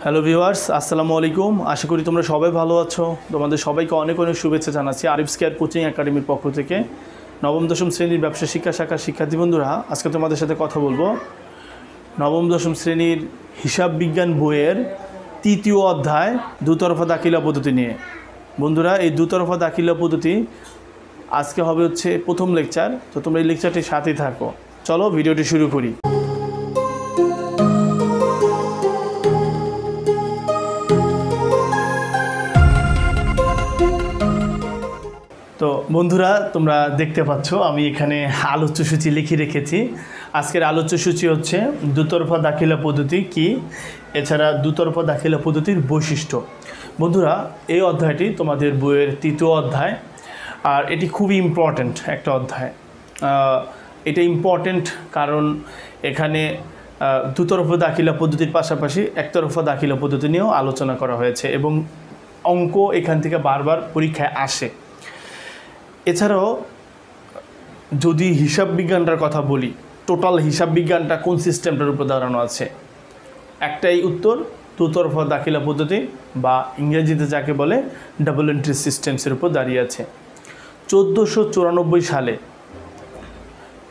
Hello viewers, আসসালামু আলাইকুম। আশা করি তোমরা সবাই ভালো আছো। তোমাদের সবাইকে অনেক অনেক শুভেচ্ছা জানাচ্ছি আরিফ'স কেয়ার কোচিং একাডেমির পক্ষ থেকে। নবম দশম শ্রেণীর ব্যবসা শিক্ষা শাখার শিক্ষার্থী বন্ধুরা, আজকে তোমাদের সাথে কথা বলবো নবম দশম শ্রেণীর হিসাব বিজ্ঞান বইয়ের তৃতীয় অধ্যায় দুতরফা দাখিলা পদ্ধতি নিয়ে। বন্ধুরা, এই দুতরফা দাখিলা পদ্ধতি আজকে হবে হচ্ছে প্রথম লেকচার। তো তোমরা এই লেকচারটির সাথেই থাকো। চলো ভিডিওটি শুরু করি। তো বন্ধুরা, তোমরা দেখতে পাচ্ছ আমি এখানে আলোচ্যসূচি লিখে রেখেছি। আজকের আলোচ্যসূচি হচ্ছে দুতরফা দাখিলা পদ্ধতি কি, এছাড়া দুতরফা দাখিলা পদ্ধতির বৈশিষ্ট্য। বন্ধুরা, এই অধ্যায়টি তোমাদের বইয়ের তৃতীয় অধ্যায়, আর এটি খুবই ইম্পর্ট্যান্ট একটা অধ্যায়। এটা ইম্পর্ট্যান্ট কারণ এখানে দুতরফা দাখিলা পদ্ধতির পাশাপাশি একতরফা দাখিলা পদ্ধতি নিয়েও আলোচনা করা হয়েছে এবং অঙ্ক এখান থেকে বারবার পরীক্ষায় আসে। এছাড়াও যদি হিসাব বিজ্ঞানটার কথা বলি, টোটাল হিসাব বিজ্ঞানটা কোন সিস্টেমটার উপর দাঁড়ানো আছে, একটাই উত্তর, দুতরফা দাখিলা পদ্ধতি বা ইংরেজিতে যাকে বলে ডাবল এন্ট্রি সিস্টেমসের উপর দাঁড়িয়ে আছে। 1494 সালে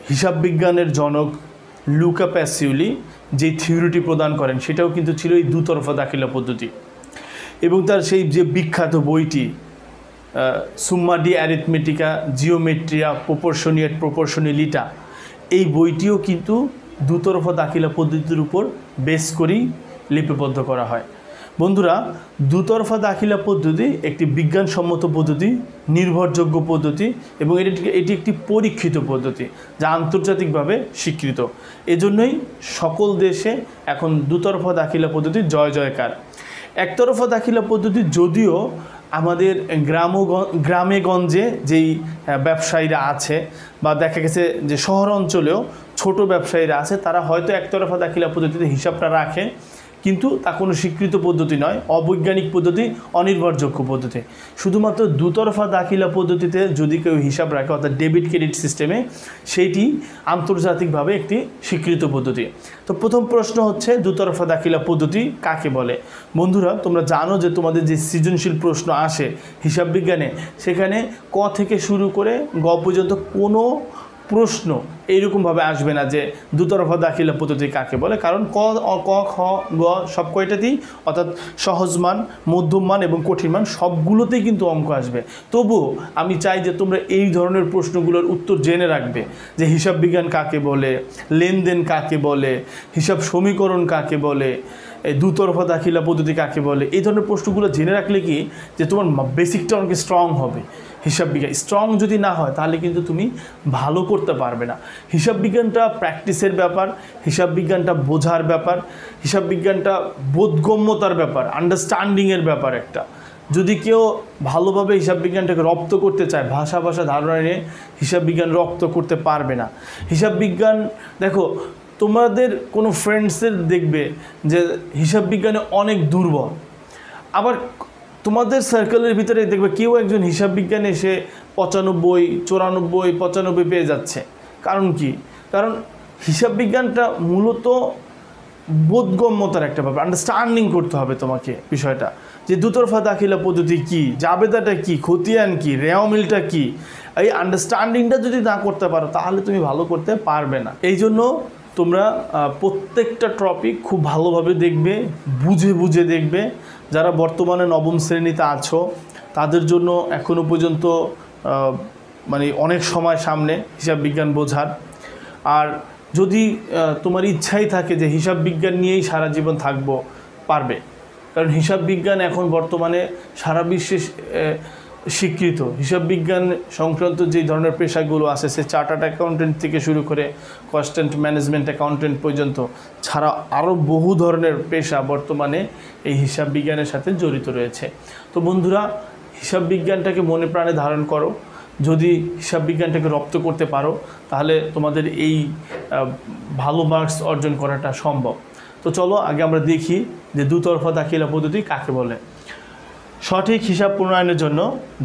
হিসাব বিজ্ঞানের জনক লুকা প্যাসিওলি যে থিওরিটি প্রদান করেন সেটাও কিন্তু ছিল এই দুতরফা দাখিলা পদ্ধতি। এবং তার সেই যে বিখ্যাত বইটি সুম্মা ডি অ্যারিথমেটিকা জিওমেট্রিয়া প্রপোর্শনিয়েট প্রপোর্শনালিটা, এই বইটিও কিন্তু দুতরফা দাখিলা পদ্ধতির উপর বেস করেই লিপিবদ্ধ করা হয়। বন্ধুরা, দুতরফা দাখিলা পদ্ধতি একটি বিজ্ঞানসম্মত পদ্ধতি, নির্ভরযোগ্য পদ্ধতি এবং এটি একটি পরীক্ষিত পদ্ধতি যা আন্তর্জাতিকভাবে স্বীকৃত। এজন্যই সকল দেশে এখন দুতরফা দাখিলা পদ্ধতির জয় জয়কার। একতরফা দাখিলা পদ্ধতি যদিও আমাদের গ্রামে গঞ্জে যেই ব্যবসায়ীরা আছে বা দেখা গেছে যে শহর অঞ্চলেও ছোট ব্যবসায়ীরা আছে, তারা হয়তো একতরফা দাখিলা পদ্ধতিতে হিসাবটা রাখে, কিন্তু তা কোনো স্বীকৃত পদ্ধতি নয়, অবৈজ্ঞানিক পদ্ধতি, অনির্ভরযোগ্য পদ্ধতি। শুধুমাত্র দুতরফা দাখিলা পদ্ধতিতে যদি কেউ হিসাব রাখে, অর্থাৎ ডেবিট ক্রেডিট সিস্টেমে, সেইটি আন্তর্জাতিকভাবে একটি স্বীকৃত পদ্ধতি। তো প্রথম প্রশ্ন হচ্ছে দুতরফা দাখিলা পদ্ধতি কাকে বলে। বন্ধুরা, তোমরা জানো যে তোমাদের যে সৃজনশীল প্রশ্ন আসে হিসাব বিজ্ঞানে, সেখানে ক থেকে শুরু করে গ পর্যন্ত কোনো প্রশ্ন এইরকমভাবে আসবে না যে দুতরফা দাখিলা পদ্ধতি কাকে বলে, কারণ ক, খ, গ সব কয়টাতেই, অর্থাৎ সহজ মান, মধ্যম মান এবং কঠিন মান সবগুলোতেই কিন্তু অঙ্ক আসবে। তবুও আমি চাই যে তোমরা এই ধরনের প্রশ্নগুলোর উত্তর জেনে রাখবে, যে হিসাব বিজ্ঞান কাকে বলে, লেনদেন কাকে বলে, হিসাব সমীকরণ কাকে বলে, এই দুতরফা দাখিলা পদ্ধতি কাকে বলে। এই ধরনের প্রশ্নগুলো জেনে রাখলে কি যে তোমার বেসিকটা অনেক স্ট্রং হবে। হিসাব বিজ্ঞান স্ট্রং যদি না হয় তাহলে কিন্তু তুমি ভালো করতে পারবে না। হিসাব বিজ্ঞানটা প্র্যাকটিসের ব্যাপার, হিসাব বিজ্ঞানটা বোঝার ব্যাপার, হিসাব বিজ্ঞানটা বোধগম্যতার ব্যাপার, আন্ডারস্ট্যান্ডিংয়ের ব্যাপার একটা। যদি কেউ ভালোভাবে হিসাব বিজ্ঞানটাকে রপ্ত করতে চায়, ভাষা ধারণা নিয়ে হিসাব বিজ্ঞান রপ্ত করতে পারবে না। হিসাব বিজ্ঞান দেখো, তোমাদের কোনো ফ্রেন্ডসের দেখবে যে হিসাব বিজ্ঞানে অনেক দুর্বল, আবার তোমাদের সার্কেলের ভিতরে দেখবে কেউ একজন হিসাব বিজ্ঞানে এসে 95, 94, 95 পেয়ে যাচ্ছে। কারণ কি? কারণ হিসাব বিজ্ঞানটা মূলত বোধগম্যতার একটা ব্যাপার, আন্ডারস্ট্যান্ডিং করতে হবে তোমাকে বিষয়টা, যে দুতরফা দাখিলা পদ্ধতি কী, জাবেদাটা কী, খতিয়ান কী, রেওয়া মিলটা কী। এই আন্ডারস্ট্যান্ডিংটা যদি না করতে পারো তাহলে তুমি ভালো করতে পারবে না। এই জন্য তোমরা প্রত্যেকটা টপিক খুব ভালোভাবে দেখবে, বুঝে দেখবে। যারা বর্তমানে নবম শ্রেণীতে আছো তাদের জন্য এখনও পর্যন্ত মানে অনেক সময় সামনে হিসাব বিজ্ঞান বোঝার। আর যদি তোমার ইচ্ছাই থাকে যে হিসাব বিজ্ঞান নিয়েই সারা জীবন থাকবো, পারবে। কারণ হিসাব বিজ্ঞান এখন বর্তমানে সারা বিশ্বে স্বীকৃত। হিসাব বিজ্ঞান সংক্রান্ত যে ধরনের পেশাগুলো আছে, সে চার্টার্ড অ্যাকাউন্টেন্ট থেকে শুরু করে কস্ট ম্যানেজমেন্ট অ্যাকাউন্টেন্ট পর্যন্ত ছাড়া আরও বহু ধরনের পেশা বর্তমানে এই হিসাব বিজ্ঞানের সাথে জড়িত রয়েছে। তো বন্ধুরা, হিসাব বিজ্ঞানটাকে মনে প্রাণে ধারণ করো। যদি হিসাব বিজ্ঞানটাকে রপ্ত করতে পারো তাহলে তোমাদের এই ভালো মার্কস অর্জন করাটা সম্ভব। তো চলো আগে আমরা দেখি যে দুতরফা দাখিলা পদ্ধতি কাকে বলে। সঠিক হিসাব প্রণয়নের জন্য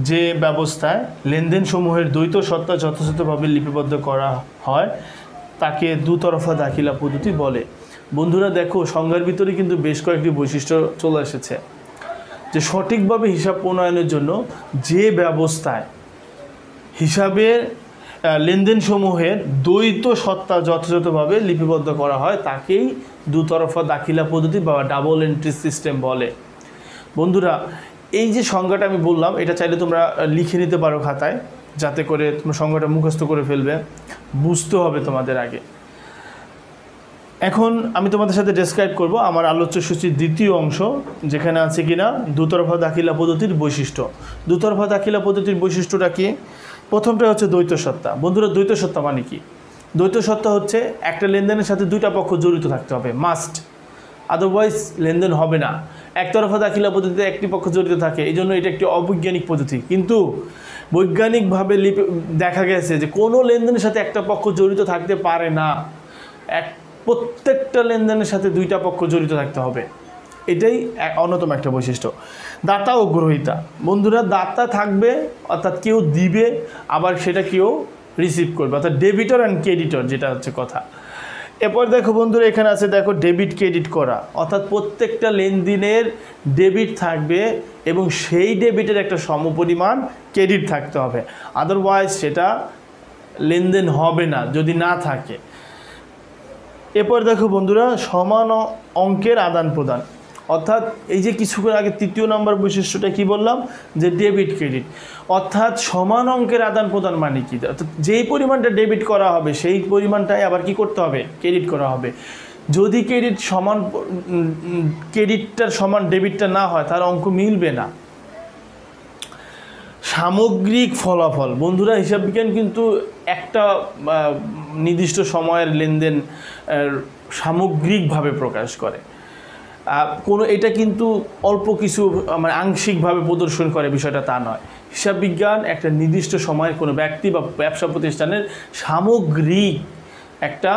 যে ব্যবস্থায় লেনদেন সমূহের দ্বৈত সত্তা যথাযথভাবে লিপিবদ্ধ করা হয় তাকে দুতরফা দাখিলা পদ্ধতি বলে। বন্ধুরা দেখো, সংজ্ঞার ভিতরে কিন্তু বেশ কয়েকটি বৈশিষ্ট্য চলে এসেছে যে সঠিকভাবে হিসাব প্রণয়নের জন্য যে ব্যবস্থায় হিসাবের লেনদেনসমূহের দ্বৈত সত্তা যথাযথভাবে লিপিবদ্ধ করা হয় তাকেই দুতরফা দাখিলা পদ্ধতি বা ডাবল এন্ট্রি সিস্টেম বলে। বন্ধুরা, এই যে সংজ্ঞাটা আমি বললাম এটা চাইলে তোমরা লিখে নিতে পারো খাতায়, যাতে করে তোমরা সংজ্ঞাটা মুখস্থ করে ফেলবে, বুঝতে হবে তোমাদের আগে। এখন আমি তোমাদের সাথে ডেসক্রাইব করব আমার আলোচ্য সূচির দ্বিতীয় অংশ, যেখানে আছে কিনা দুতরফা দাখিলা পদ্ধতির বৈশিষ্ট্য। দুতরফা দাখিলা পদ্ধতির বৈশিষ্ট্যটা কি? প্রথমটা হচ্ছে দ্বৈত সত্তা। বন্ধুরা, দ্বৈত সত্তা মানে কি? দ্বৈত সত্তা হচ্ছে একটা লেনদেনের সাথে দুইটা পক্ষ জড়িত থাকতে হবে, মাস্ট, আদারওয়াইজ লেনদেন হবে না। একতরফা দাখিলা পদ্ধতিতে একটি পক্ষ জড়িত থাকে, এই জন্য এটা একটি অবৈজ্ঞানিক পদ্ধতি। কিন্তু বৈজ্ঞানিকভাবে দেখা গেছে যে কোনো লেনদেনের সাথে একটা পক্ষ জড়িত থাকতে পারে না, প্রত্যেকটা লেনদেনের সাথে দুইটা পক্ষ জড়িত থাকতে হবে। এটাই অন্যতম একটা বৈশিষ্ট্য। দাতা ও গ্রহীতা। বন্ধুরা, দাতা থাকবে অর্থাৎ কেউ দিবে, আবার সেটা কেউ রিসিভ করবে, অর্থাৎ ডেবিটর অ্যান্ড ক্রেডিটর, যেটা হচ্ছে কথা। এরপর দেখো বন্ধুরা, এখানে আছে দেখো ডেবিট ক্রেডিট করা, অর্থাৎ প্রত্যেকটা লেনদেনের ডেবিট থাকবে এবং সেই ডেবিটের একটা সমপরিমাণ ক্রেডিট থাকতে হবে, আদারওয়াইজ সেটা লেনদেন হবে না যদি না থাকে। এরপর দেখো বন্ধুরা, সমান অঙ্কের আদান প্রদান, অর্থাৎ এই যে কিছুক্ষণ আগে তৃতীয় নম্বর বৈশিষ্ট্যটা কি বললাম, যে ডেবিট ক্রেডিট, অর্থাৎ সমান অঙ্কের আদান প্রদান মানে কি? অর্থাৎ যেই পরিমাণটা ডেবিট করা হবে সেই পরিমাণটাই আবার কি করতে হবে, ক্রেডিট করা হবে। যদি ক্রেডিটটার সমান ডেবিটটা না হয় তার অঙ্ক মিলবে না। সামগ্রিক ফলাফল। বন্ধুরা, হিসাব বিজ্ঞান কিন্তু একটা নির্দিষ্ট সময়ের লেনদেন সামগ্রিকভাবে প্রকাশ করে, এটা কিন্তু অল্প কিছু মানে আংশিকভাবে প্রদর্শন করে বিষয়টা তা নয়। হিসাব বিজ্ঞান একটা নির্দিষ্ট সময়ের কোনো ব্যক্তি বা ব্যবসা প্রতিষ্ঠানের সামগ্রিক একটা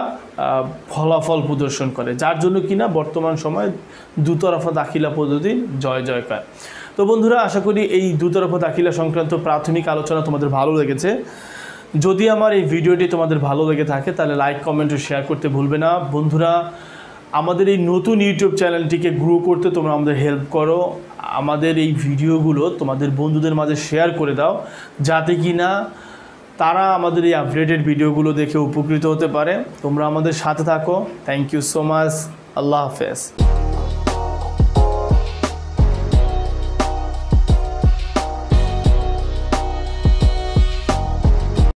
ফলাফল প্রদর্শন করে, যার জন্য কিনা বর্তমান সময়ে দুতরফা দাখিলা পদ্ধতির জয় জয়কার। তো বন্ধুরা, আশা করি এই দুতরফা দাখিলা সংক্রান্ত প্রাথমিক আলোচনা তোমাদের ভালো লেগেছে। যদি আমার এই ভিডিওটি তোমাদের ভালো লেগে থাকে তাহলে লাইক, কমেন্ট ও শেয়ার করতে ভুলবে না। বন্ধুরা, আমাদের এই নতুন ইউটিউব চ্যানেলটিকে গ্রো করতে তোমরা আমাদের হেল্প করো, আমাদের এই ভিডিওগুলো তোমাদের বন্ধুদের মাঝে শেয়ার করে দাও, যাতে কি না তারা আমাদের এই আপডেটেড ভিডিওগুলো দেখে উপকৃত হতে পারে। তোমরা আমাদের সাথে থাকো। Thank you so much. আল্লাহ হাফেজ।